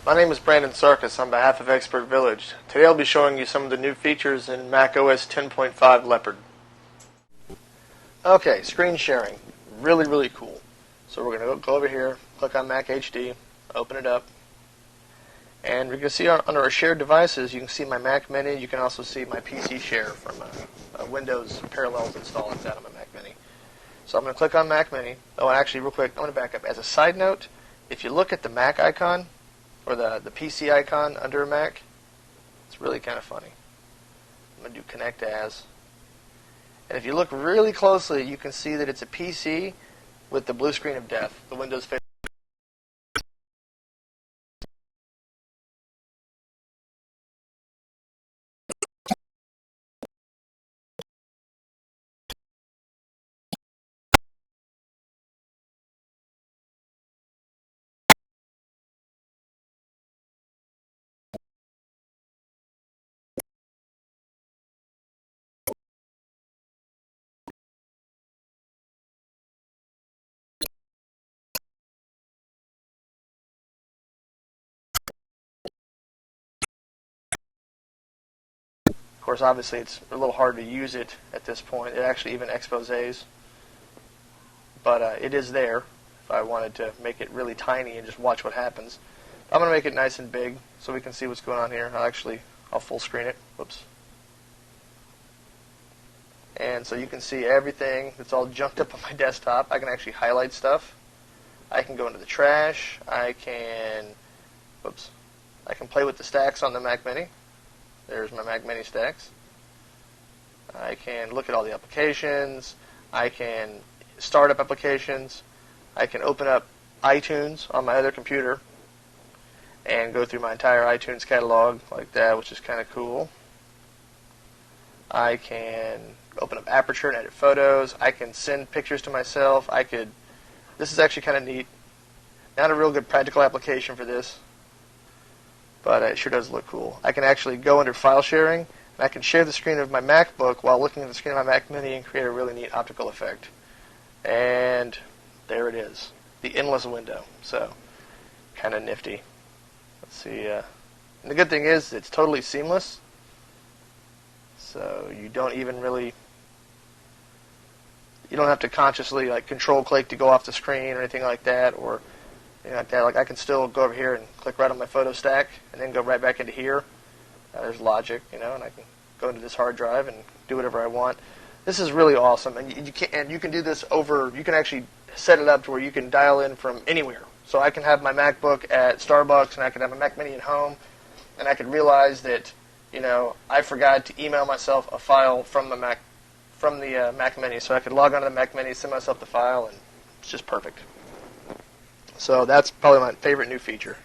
My name is Brandon Sarkis on behalf of Expert Village. Today I'll be showing you some of the new features in Mac OS 10.5 Leopard. Okay, screen sharing. Really cool. So we're going to go over here, click on Mac HD, open it up, and we're going to see under our shared devices, you can see my Mac Mini. You can also see my PC share from Windows Parallels installed like that on my Mac Mini. So I'm going to click on Mac Mini. Oh, and actually, real quick, I'm going to back up. As a side note, if you look at the Mac icon, or the PC icon under a Mac, it's really kind of funny. I'm going to do Connect As. And if you look really closely, you can see that it's a PC with the blue screen of death, the Windows face. Of course, obviously, it's a little hard to use it at this point. It actually even exposes, but it is there if I wanted to make it really tiny and just watch what happens. I'm going to make it nice and big so we can see what's going on here. I'll full screen it. Whoops. And so you can see everything that's all junked up on my desktop. I can actually highlight stuff. I can go into the trash. I can play with the stacks on the Mac Mini. There's my Mac Mini stacks. I can look at all the applications. I can start up applications. I can open up iTunes on my other computer and go through my entire iTunes catalog like that, which is kind of cool. I can open up Aperture and edit photos. I can send pictures to myself. This is actually kind of neat. Not a real good practical application for this, but it sure does look cool. I can actually go under file sharing, and I can share the screen of my MacBook while looking at the screen of my Mac Mini and create a really neat optical effect. And there it is, the endless window. So, kind of nifty. Let's see. And the good thing is it's totally seamless. So you don't have to consciously control click to go off the screen or anything like that, or like that. I can still go over here and click right on my photo stack and then go right back into here. There's logic, and I can go into this hard drive and do whatever I want. This is really awesome, and you can do this over. You can actually set it up to where you can dial in from anywhere. So I can have my MacBook at Starbucks, and I can have a Mac Mini at home, and I could realize that I forgot to email myself a file from the Mac Mini, so I could log onto the Mac Mini, send myself the file, and it's just perfect. So that's probably my favorite new feature.